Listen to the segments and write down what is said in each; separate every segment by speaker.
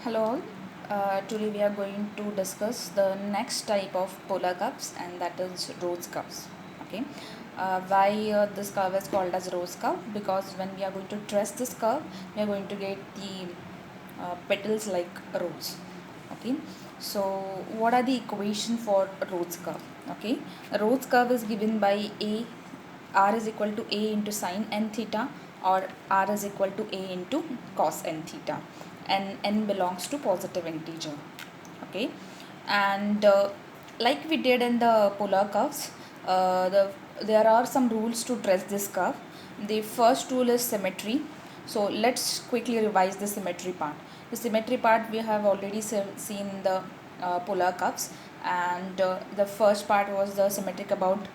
Speaker 1: Hello all. Today we are going to discuss the next type of polar curves, and that is rose curves. Okay. Why this curve is called as rose curve? Because when we are going to trace this curve, we are going to get the petals like a rose. Okay. So what are the equation for a rose curve? Okay. A rose curve is given by r is equal to a into sine n theta, or r is equal to a into cos n theta, and n belongs to positive integer. Okay. And like we did in the polar curves, there are some rules to trace this curve. The first rule is symmetry. So let's quickly revise the symmetry part. The symmetry part we have already seen the polar curves, and the first part was the symmetric about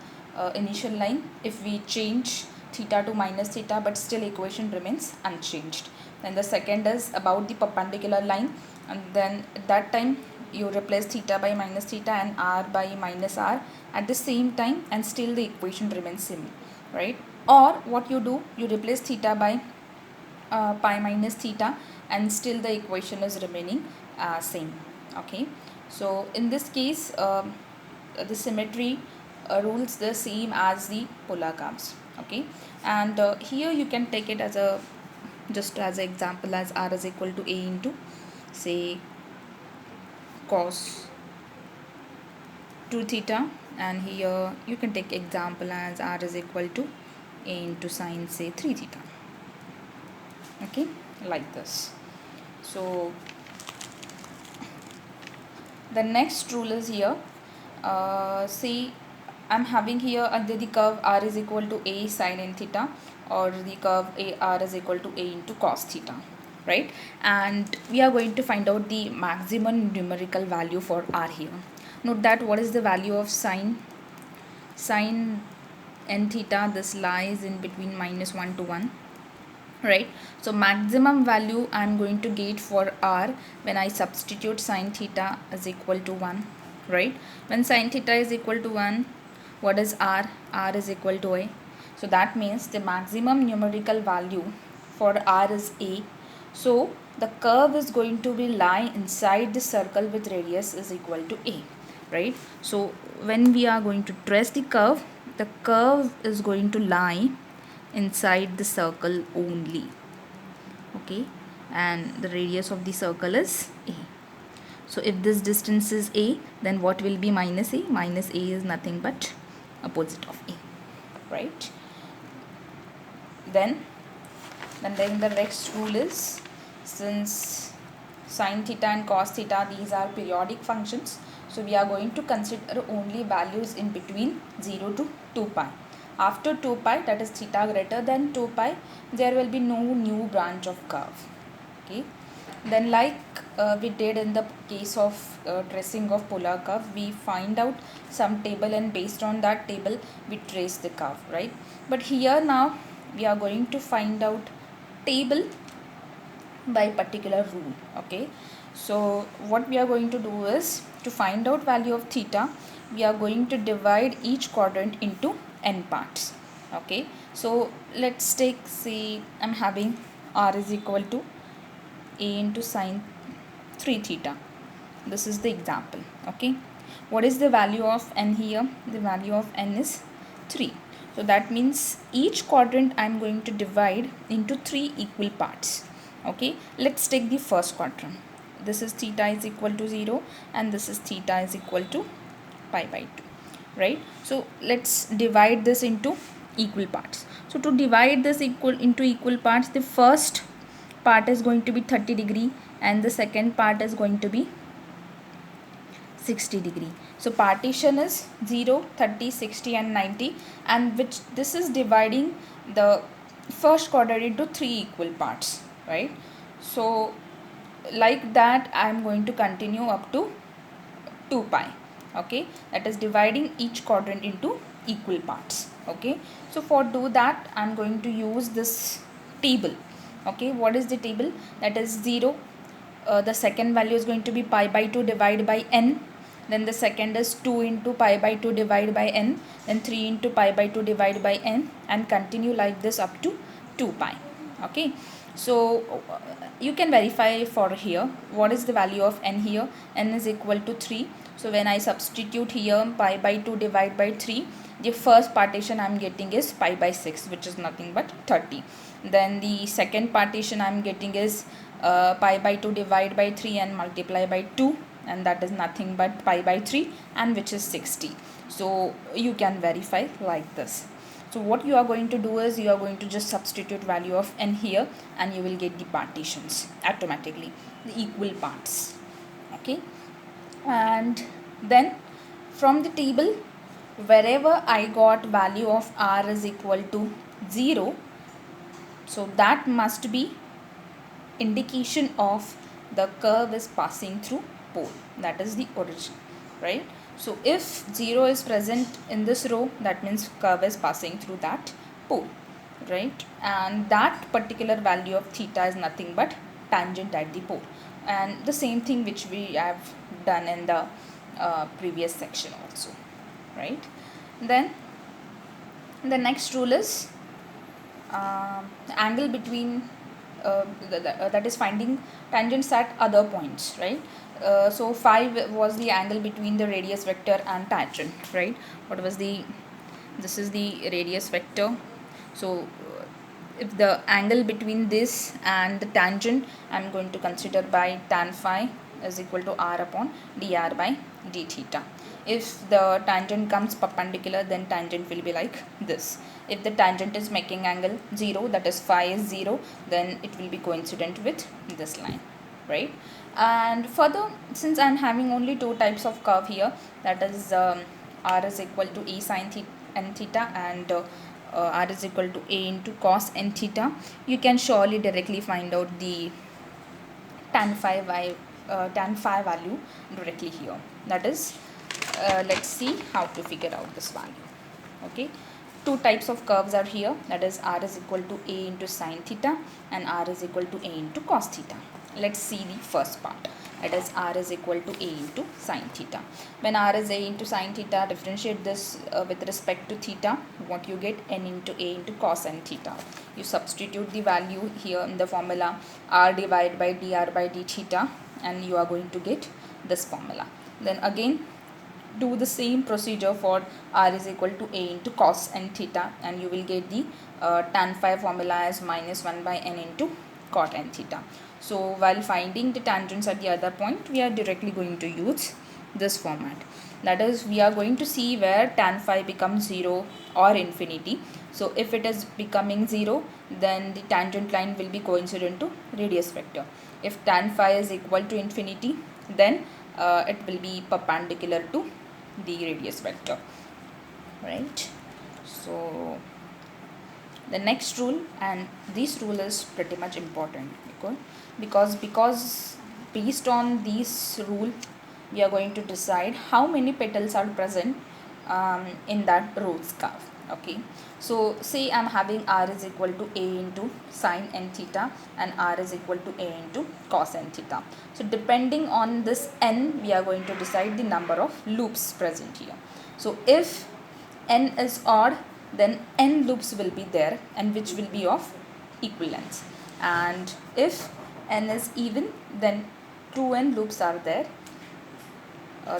Speaker 1: initial line. If we change theta to minus theta, but still equation remains unchanged. Then the second is about the perpendicular line, and then at that time you replace theta by minus theta and r by minus r at the same time, and still the equation remains same, right? Or what you do, you replace theta by pi minus theta, and still the equation is remaining same. Okay. So in this case, the symmetry rules the same as the polar curves. Okay. And here you can take it as a just as an example, as r is equal to a into, say, cos 2 theta, and here you can take example as r is equal to a into sine, say, 3 theta. Okay, like this. So the next rule is here, see, I'm having here under the curve r is equal to a sine n theta, or the curve r is equal to a into cos theta, right? And we are going to find out the maximum numerical value for r here. Note that what is the value of sine n theta? This lies in between -1 to 1, right? So maximum value I'm going to get for r when I substitute sine theta is equal to 1, right? When sine theta is equal to 1, what is r? R is equal to a. So that means the maximum numerical value for r is a. So the curve is going to be lie inside the circle with radius is equal to a, right? So when we are going to trace the curve is going to lie inside the circle only. Okay, and the radius of the circle is a. So if this distance is a, then what will be minus a? Minus a is nothing but opposite of a, right? Then the next rule is, since sine theta and cos theta, these are periodic functions, so we are going to consider only values in between 0 to 2 pi. After 2 pi, that is theta greater than 2 pi, there will be no new branch of curve. Okay. Then like we did in the case of tracing of polar curve, we find out some table, and based on that table we trace the curve, right? But here now we are going to find out table by particular rule. Okay. So what we are going to do is, to find out value of theta, we are going to divide each quadrant into n parts. Okay. So let's take, say, I'm having r is equal to a into sine 3 theta. This is the example. Okay. What is the value of n here? The value of n is 3. So that means each quadrant I'm going to divide into 3 equal parts. Okay. Let's take the first quadrant. This is theta is equal to 0, and this is theta is equal to pi by 2, right? So let's divide this into equal parts. So to divide this into equal parts, the first part is going to be 30 degree, and the second part is going to be 60 degree. So partition is 0, 30, 60 and 90, and which this is dividing the first quadrant into 3 equal parts, right? So like that I am going to continue up to 2 pi. Okay, that is dividing each quadrant into equal parts. Okay, so for do that I am going to use this table. Okay, what is the table? That is 0, the second value is going to be pi by 2 divided by n, then the second is 2 into pi by 2 divided by n, then 3 into pi by 2 divided by n, and continue like this up to 2 pi. Okay, So you can verify for here what is the value of n here. N is equal to 3. So when I substitute here pi by 2 divide by 3, the first partition I am getting is pi by 6, which is nothing but 30. Then the second partition I am getting is pi by 2 divide by 3 and multiply by 2, and that is nothing but pi by 3, and which is 60. So you can verify like this. So what you are going to do is you are going to just substitute value of n here, and you will get the partitions automatically, the equal parts. Okay, and then from the table, wherever I got value of r is equal to 0, so that must be indication of the curve is passing through pole. That is the origin, right? So if 0 is present in this row, that means curve is passing through that pole, right? And that particular value of theta is nothing but tangent at the pole, and the same thing which we have done in the previous section also, right? Then the next rule is angle between that is finding tangents at other points, right? So 5 was the angle between the radius vector and tangent, right? What was the, this is the radius vector. So if the angle between this and the tangent, I am going to consider by tan phi is equal to r upon dr by d theta. If the tangent comes perpendicular, then tangent will be like this. If the tangent is making angle 0, that is phi is 0, then it will be coincident with this line, right? And further, since I am having only two types of curve here, that is r is equal to a sin n theta and r is equal to a into cos n theta, you can surely directly find out the tan phi value directly here. That is, let's see how to figure out this value. Okay, two types of curves are here, that is r is equal to a into sin theta and r is equal to a into cos theta. Let's see the first part, that is r is equal to a into sin theta. When r is a into sin theta, differentiate this with respect to theta, what you get, n into a into cos n theta. You substitute the value here in the formula r divided by dr by d theta, and you are going to get this formula. Then again do the same procedure for r is equal to a into cos n theta, and you will get the tan phi formula as minus 1 by n into cot n theta. So while finding the tangents at the other point, we are directly going to use this format. That is, we are going to see where tan phi becomes 0 or infinity. So if it is becoming 0, then the tangent line will be coincident to radius vector. If tan phi is equal to infinity, then it will be perpendicular to the radius vector, right? So the next rule, and this rule is pretty much important because based on this rule, we are going to decide how many petals are present in that Rhodes curve. Okay, so say I am having r is equal to a into sin n theta and r is equal to a into cos n theta. So depending on this n, we are going to decide the number of loops present here. So if n is odd, then n loops will be there, and which will be of equal length. And if n is even, then 2n loops are there,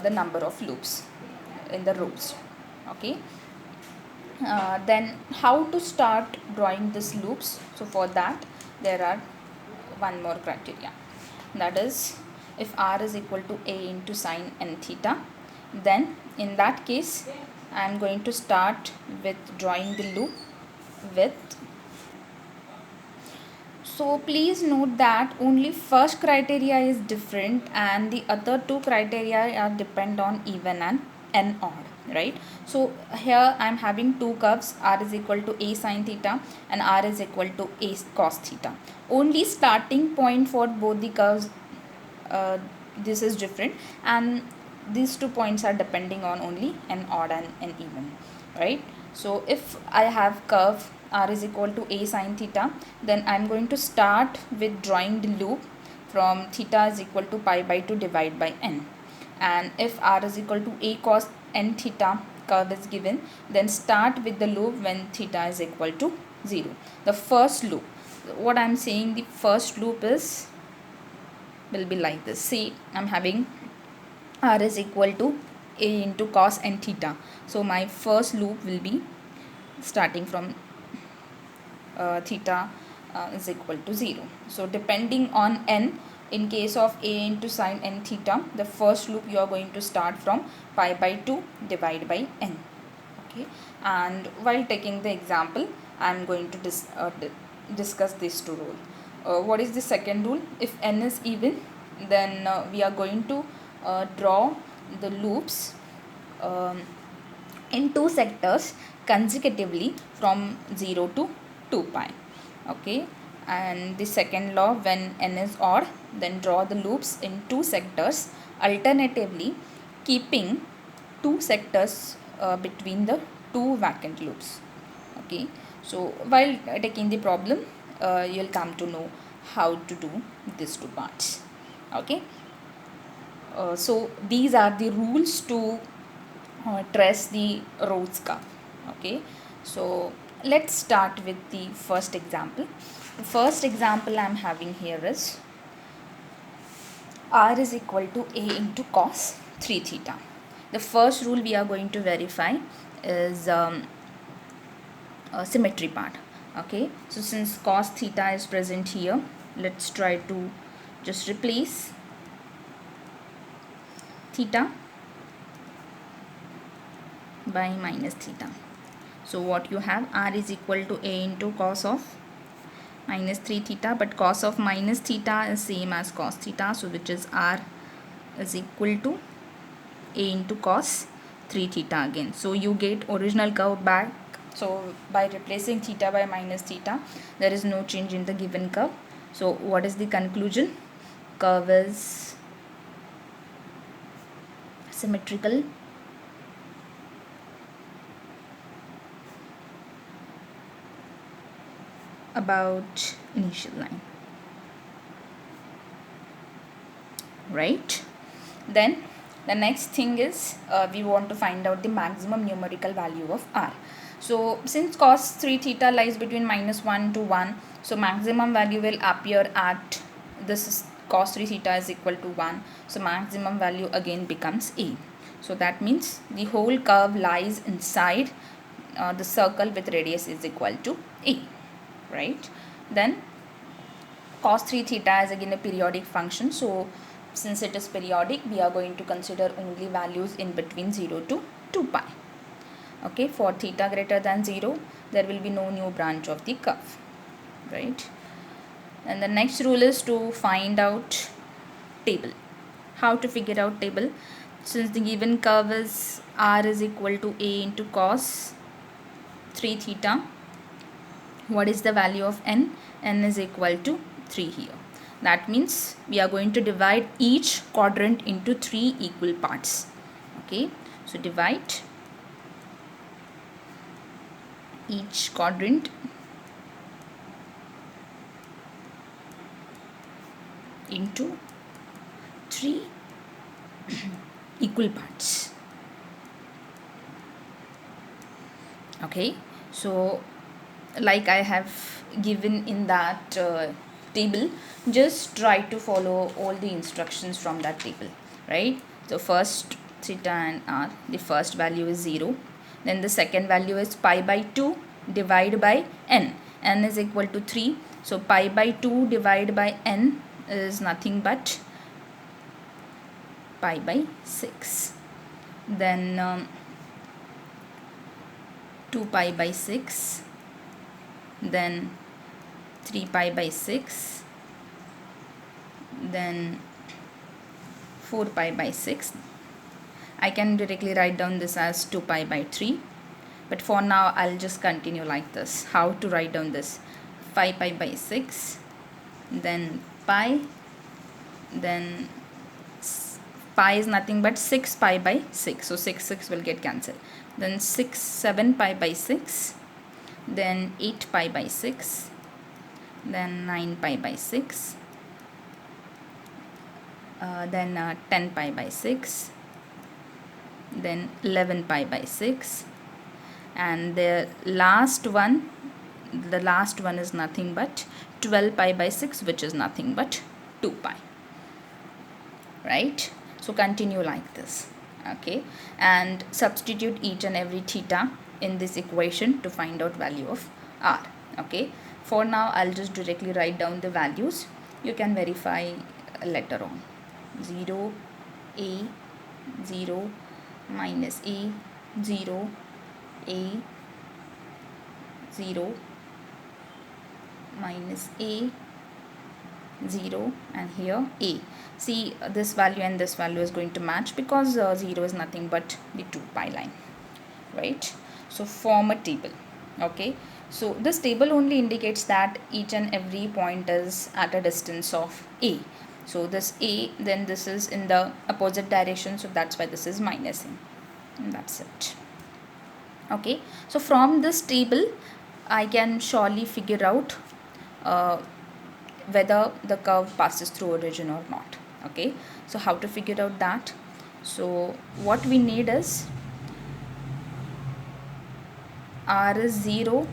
Speaker 1: the number of loops in the rows. Okay, then how to start drawing these loops? So for that, there are one more criteria, that is, if r is equal to a into sin n theta, then in that case I am going to start with drawing the loop with. So please note that only first criteria is different and the other two criteria are depend on even and n odd, right? So here I am having two curves, r is equal to a sin theta and r is equal to a cos theta. Only starting point for both the curves, this is different, and these 2 points are depending on only n odd and n even, right? So if I have curve r is equal to a sin theta, then I am going to start with drawing the loop from theta is equal to pi by 2 divided by n. And if r is equal to a cos n theta curve is given, then start with the loop when theta is equal to 0, the first loop. what I'm saying, the first loop will be like this. See, I'm having r is equal to a into cos n theta. So my first loop will be starting from theta is equal to 0. So depending on n, in case of a into sine n theta, the first loop you are going to start from pi by 2 divided by n. Okay, and while taking the example, I am going to discuss these two rules. What is the second rule? If n is even, then we are going to draw the loops um, in two sectors consecutively from 0 to 2 pi. Okay, and the second law, when n is odd, then draw the loops in two sectors alternatively, keeping two sectors between the two vacant loops. Okay, so while taking the problem, you'll come to know how to do these two parts. Okay, so these are the rules to trace the Rhodes curve. Okay, so let's start with the first example. The first example I'm having here is r is equal to a into cos 3 theta. The first rule we are going to verify is symmetry part. Okay, so since cos theta is present here, let's try to just replace theta by minus theta. So what you have, r is equal to a into cos of minus 3 theta, but cos of minus theta is same as cos theta, so which is r is equal to a into cos 3 theta again. So you get original curve back. So by replacing theta by minus theta, there is no change in the given curve. So what is the conclusion? Curve is symmetrical about initial line, right? Then the next thing is we want to find out the maximum numerical value of r. So since cos 3 theta lies between minus 1 to 1, so maximum value will appear at this is cos 3 theta is equal to 1. So maximum value again becomes a. So that means the whole curve lies inside the circle with radius is equal to a, right? Then cos 3 theta is again a periodic function. So since it is periodic, we are going to consider only values in between 0 to 2 pi. Okay, for theta greater than 0, there will be no new branch of the curve, right? And the next rule is to find out table. How to figure out table? Since the given curve is r is equal to a into cos 3 theta, what is the value of n? N is equal to 3 here. That means we are going to divide each quadrant into 3 equal parts. Okay, so divide each quadrant into 3 equal parts. Okay, so like I have given in that table, just try to follow all the instructions from that table, right? So first theta and r, the first value is 0, then the second value is pi by 2 divided by n. N is equal to 3, so pi by 2 divided by n is nothing but pi by 6. Then 2 pi by 6, then 3 pi by 6, then 4 pi by 6. I can directly write down this as 2 pi by 3, but for now I'll just continue like this. How to write down this? 5 pi by 6, then pi, then pi is nothing but 6 pi by 6, so 6 will get cancelled. Then 7 pi by 6, then 8 pi by 6, then 9 pi by 6, then 10 pi by 6, then 11 pi by 6, and the last one is nothing but 12 pi by 6, which is nothing but 2 pi, right? So continue like this, okay, and substitute each and every theta in this equation to find out value of r, okay. For now I'll just directly write down the values. You can verify later on. 0 a 0 minus a 0 a 0 minus a 0 and here a. See, this value and this value is going to match because 0 is nothing but the 2 pi line, right? So form a table, okay. So this table only indicates that each and every point is at a distance of a. So this a, then this is in the opposite direction, so that's why this is minus a, and that's it, okay. So from this table I can surely figure out whether the curve passes through origin or not, okay. So how to figure out that? So what we need is r is 0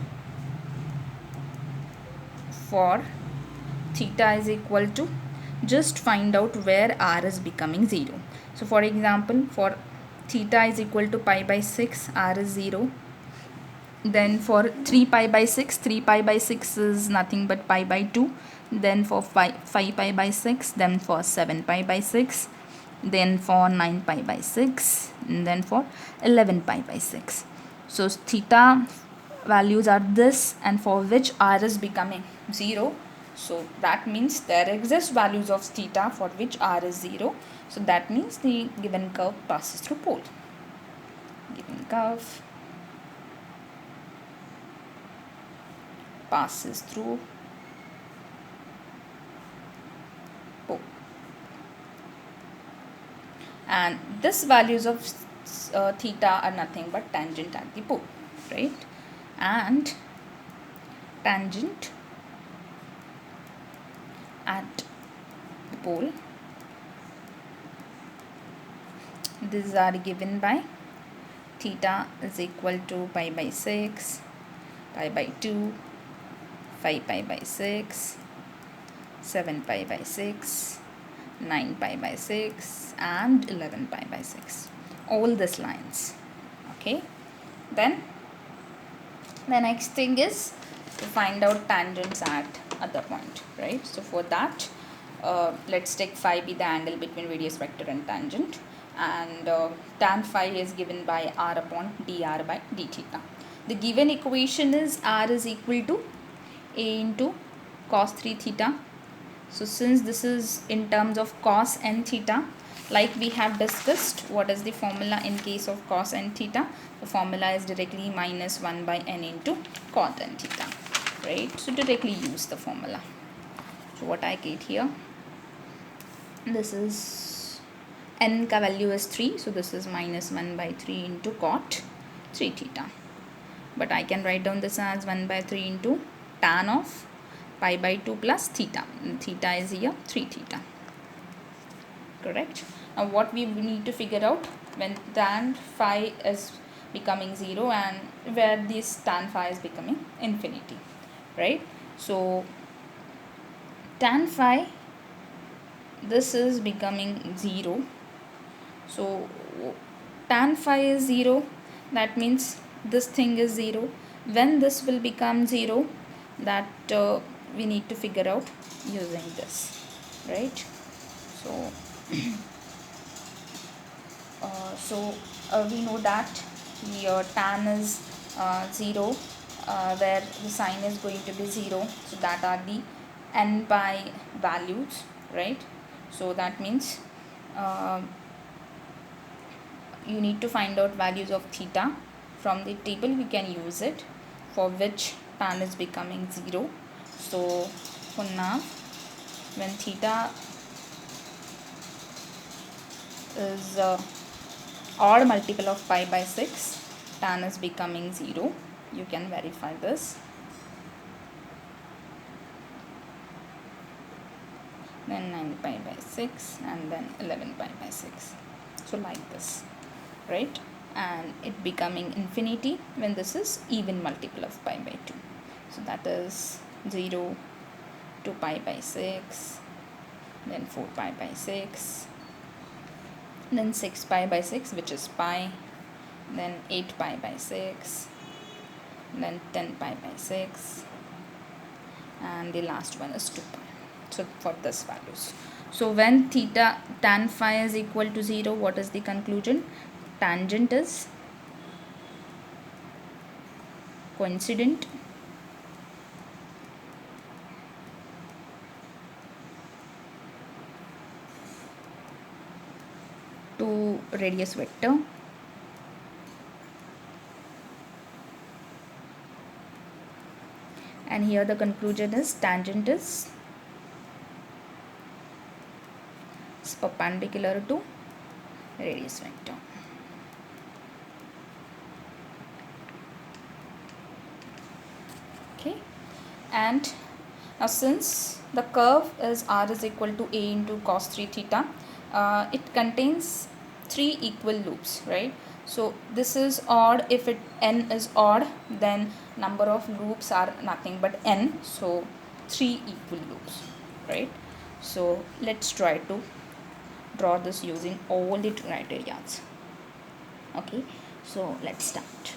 Speaker 1: for theta is equal to, just find out where r is becoming 0. So for example, for theta is equal to pi by 6, r is 0. Then for 3 pi by 6, 3 pi by 6 is nothing but pi by 2. Then for 5 pi by 6, then for 7 pi by 6, then for 9 pi by 6, and then for 11 pi by 6. So theta values are this, and for which r is becoming 0. So that means there exist values of theta for which r is 0. So that means the given curve passes through pole. Given curve passes through pole. And this values of theta are nothing but tangent at the pole, right? And tangent at the pole, these are given by theta is equal to pi by 6, pi by 2, 5 pi by 6, 7 pi by 6, 9 pi by 6 and 11 pi by 6, all these lines, okay. Then the next thing is to find out tangents at other point, right? So for that let's take phi be the angle between radius vector and tangent, and tan phi is given by r upon dr by d theta. The given equation is r is equal to a into cos 3 theta. So since this is in terms of cos n theta, like we have discussed, what is the formula in case of cos n theta? The formula is directly minus 1 by n into cot n theta, right? So directly use the formula. So what I get here, this is n ka value is 3, so this is minus 1 by 3 into cot 3 theta. But I can write down this as 1 by 3 into tan of pi by 2 plus theta. And theta is here 3 theta. Correct. Now what we need to figure out when tan phi is becoming 0 and where this tan phi is becoming infinity, right? So tan phi, this is becoming 0. So tan phi is 0, that means this thing is 0. When this will become 0, that we need to figure out using this, right? So we know that your tan is 0 where the sign is going to be 0, so that are the n pi values, right? So that means you need to find out values of theta. From the table we can use it for which tan is becoming 0. So for now, when theta is odd multiple of pi by 6, tan is becoming 0. You can verify this. Then 9 pi by 6 and then 11 pi by 6. So like this, right? And it becoming infinity when this is even multiple of pi by 2. So that is 0, 2 pi by 6, then 4 pi by 6, then 6 pi by 6, which is pi, then 8 pi by 6, then 10 pi by 6, and the last one is 2 pi. So for this values, so when theta tan phi is equal to 0, what is the conclusion? Tangent is coincident to radius vector, and here the conclusion is tangent is perpendicular to radius vector. Okay, and now since the curve is r is equal to a into cos 3 theta, it contains 3 equal loops, right? So this is odd. If it n is odd, then number of loops are nothing but n, so 3 equal loops, right? So let's try to draw this using all the criteria. Okay, so let's start.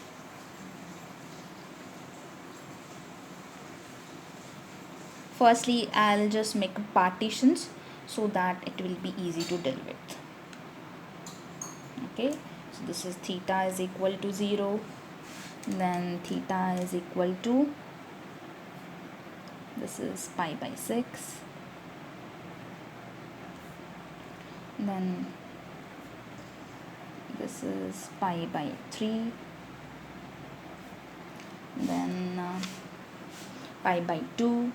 Speaker 1: Firstly, I'll just make partitions so that it will be easy to deal with. Okay, so this is theta is equal to 0, then theta is equal to, this is pi by 6, then this is pi by 3, then pi by 2,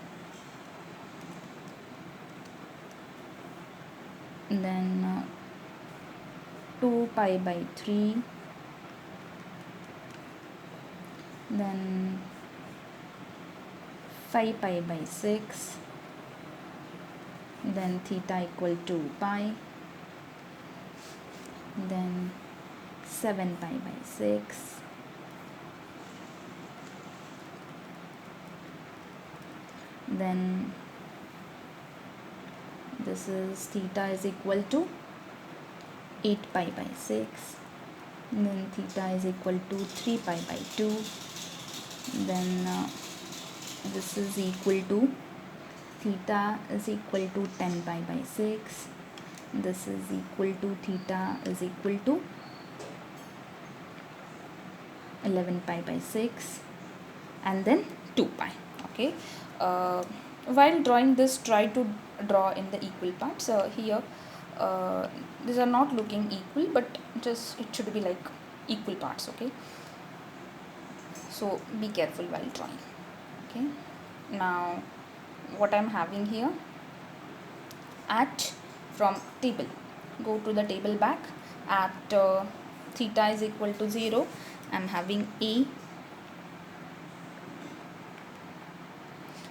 Speaker 1: then 2 pi by 3, then 5 pi by 6, then theta equal to pi, then 7 pi by 6, then this is theta is equal to 8 pi by 6, then theta is equal to 3 pi by 2, then this is equal to, theta is equal to 10 pi by 6, this is equal to, theta is equal to 11 pi by 6, and then 2 pi. Okay, while drawing this, try to draw in the equal parts. Here these are not looking equal, but just it should be like equal parts. Okay, so be careful while drawing. Okay, now what I'm having here, at from table, go to the table back. At theta is equal to 0, I'm having a,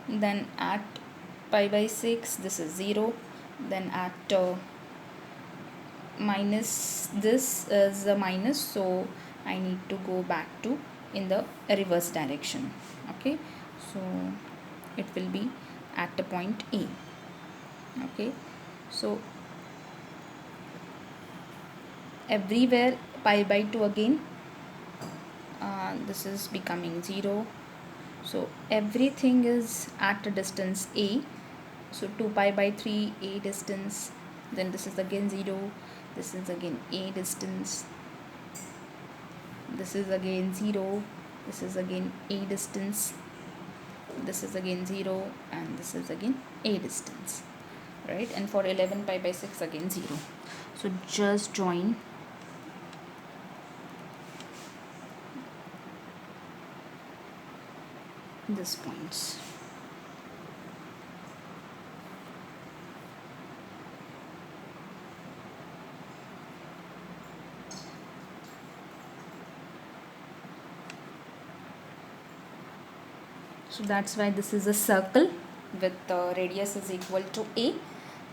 Speaker 1: then at pi by 6, this is 0, then at minus, this is a minus, so I need to go back to in the reverse direction. Okay, so it will be at the point A. Okay, so everywhere pi by 2 again, this is becoming 0, so everything is at a distance A. So 2 pi by 3 A distance, then this is again 0, this is again A distance, this is again 0, this is again A distance, this is again 0, and this is again A distance, right? And for 11 pi by 6 again 0. So just join these points. So that's why this is a circle with radius is equal to A.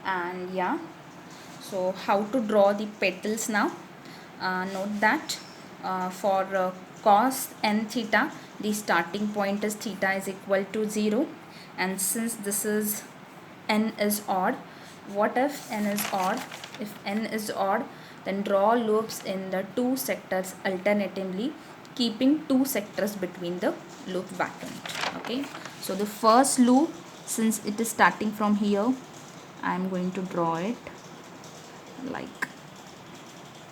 Speaker 1: And yeah, so how to draw the petals now? Note that for cos n theta, the starting point is theta is equal to 0, and since this is n is odd. What if n is odd? If n is odd, then draw loops in the two sectors alternatively, keeping two sectors between the loop vacant. Okay, so the first loop, since it is starting from here, I am going to draw it like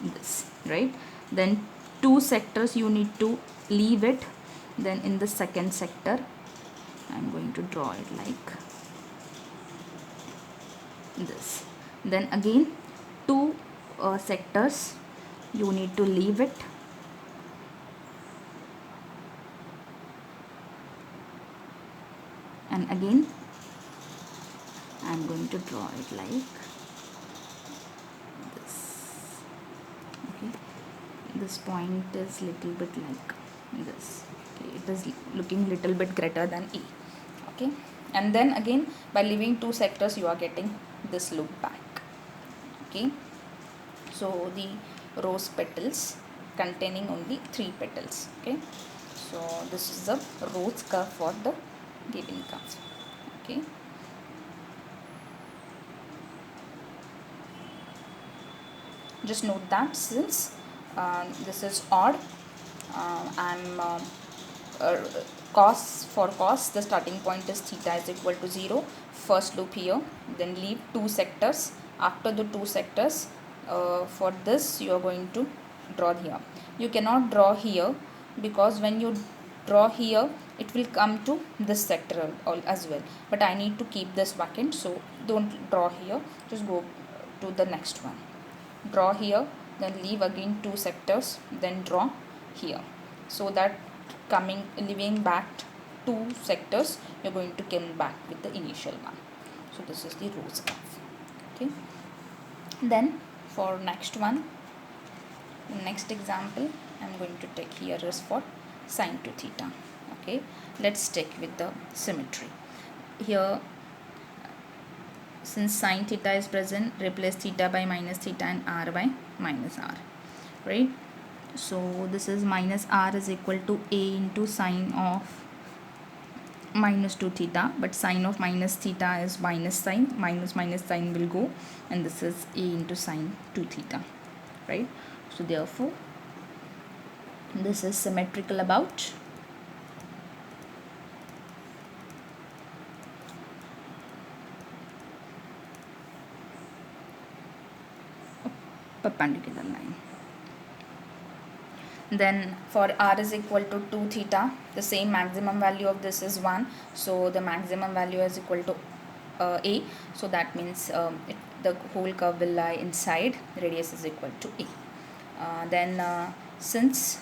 Speaker 1: this, right? Then two sectors you need to leave it. Then in the second sector, I'm going to draw it like this. Then again two sectors you need to leave it. And again I'm going to draw it like this. Okay, this point is little bit like this. Okay, it is looking little bit greater than E. Okay, and then again by leaving two sectors you are getting this loop back. Okay, so the rose petals containing only 3 petals. Okay, so this is the rose curve for the given curve. Okay, just note that since this is odd, I'm cos the starting point is theta is equal to 0. First loop here, then leave two sectors. After the two sectors, for this you are going to draw here. You cannot draw here because when you draw here it will come to this sector as well, but I need to keep this vacant, so don't draw here, just go to the next one. Draw here, then leave again two sectors, then draw here, so that leaving back two sectors you're going to come back with the initial one. So this is the rose curve. Okay, then for next one, next example I'm going to take here is for sine 2 theta. Okay, let's stick with the symmetry here. Since sine theta is present, replace theta by minus theta and r by minus r, right? So this is minus r is equal to a into sine of minus 2 theta, but sine of minus theta is minus sine, minus sine will go, and this is a into sine 2 theta, right? So therefore this is symmetrical about perpendicular line. Then for r is equal to 2 theta, the same maximum value of this is 1, so the maximum value is equal to a, so that means the whole curve will lie inside, radius is equal to a. Then since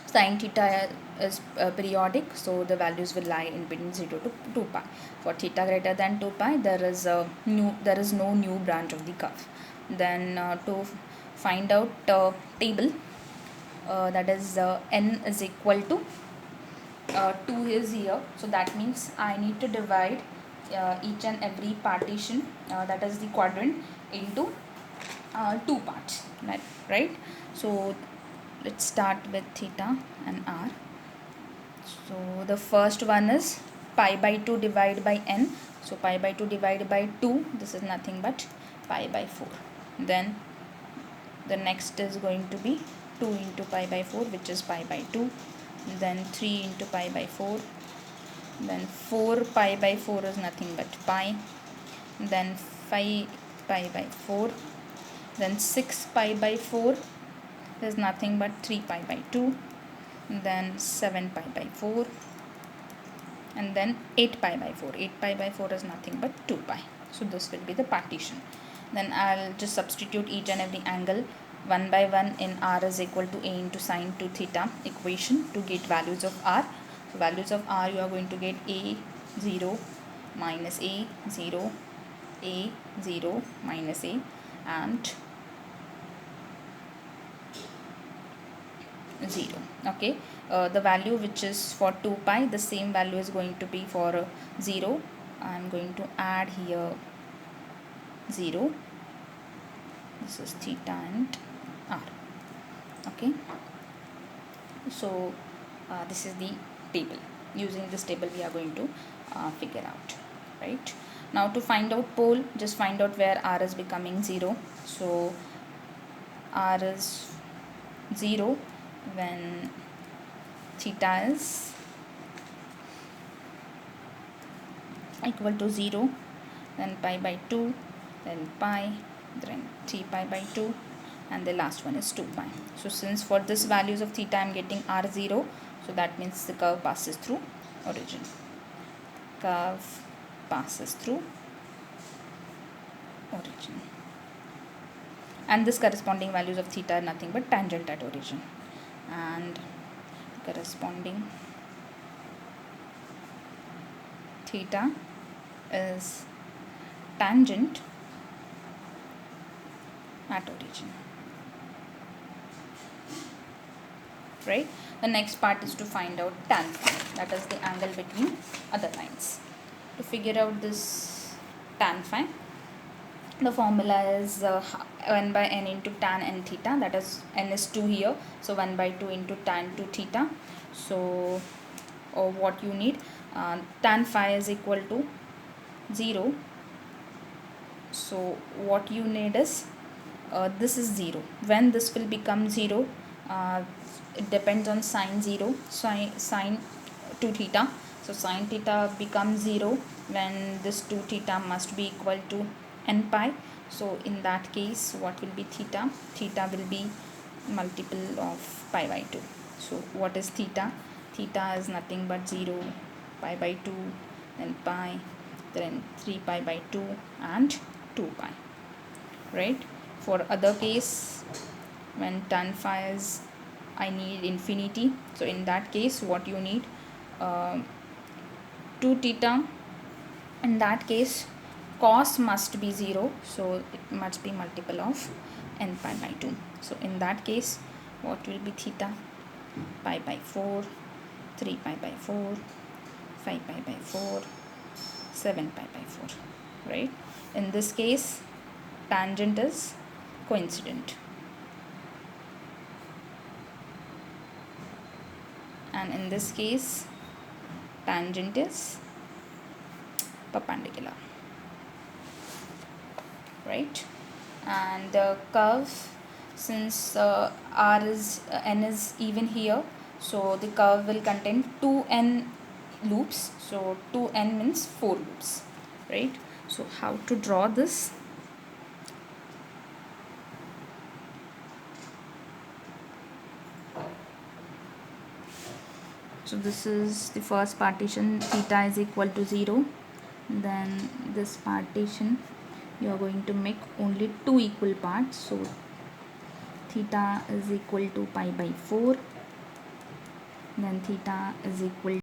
Speaker 1: sine theta is periodic, so the values will lie in between 0 to 2 pi. For theta greater than 2 pi, there is no new branch of the curve. Then to find out table, that is n is equal to 2 is here, so that means I need to divide each and every partition, that is the quadrant, into two parts, right? So let's start with theta and r. So the first one is pi by 2 divided by n, so pi by 2 divided by 2, this is nothing but pi by 4. Then the next is going to be 2 into pi by 4, which is pi by 2, then 3 into pi by 4, then 4 pi by 4 is nothing but pi, then 5 pi by 4, then 6 pi by 4 is nothing but 3 pi by 2, then 7 pi by 4, and then 8 pi by 4. 8 pi by 4 is nothing but 2 pi. So this will be the partition. Then I'll just substitute each and every angle one by one in r is equal to a into sine 2 theta equation to get values of r. So values of r, you are going to get a 0 minus a 0, a 0 minus a, and 0. Okay, the value which is for 2 pi, the same value is going to be for 0. I am going to add here 0. This is theta and r. Okay, so this is the table. Using this table we are going to figure out, right? Now to find out pole, just find out where r is becoming 0. So r is 0 when theta is equal to 0, then pi by 2, then pi, then 3 pi by 2, and the last one is 2 pi. So since for this values of theta I am getting r0, so that means the curve passes through origin. Curve passes through origin. And this corresponding values of theta are nothing but tangent at origin. And corresponding theta is tangent at origin. Right? The next part is to find out tan phi, that is the angle between other lines. To figure out this tan phi, the formula is 1 by n into tan n theta, that is n is 2 here, so 1 by 2 into tan 2 theta. So what you need, tan phi is equal to 0, so what you need is this is 0. When this will become 0, it depends on sine 0, sine 2 theta. So sine theta becomes 0 when this 2 theta must be equal to n pi. So in that case, what will be theta? Theta will be multiple of pi by 2. So what is theta? Theta is nothing but 0, pi by 2, then pi, then 3 pi by 2 and 2 pi. Right? For other case, when tan phi is I need infinity, so in that case what you need, 2 theta, in that case cos must be 0, so it must be multiple of n pi by 2. So in that case what will be theta? Pi by 4, 3 pi by 4, 5 pi by 4, 7 pi by 4. Right? In this case tangent is coincident, and in this case tangent is perpendicular. Right? And the curve, since r is n is even here, so the curve will contain 2n loops, so 2n means 4 loops. Right? So how to draw this? So this is the first partition, theta is equal to 0. Then this partition you are going to make only 2 equal parts. So theta is equal to pi by 4. Then theta is equal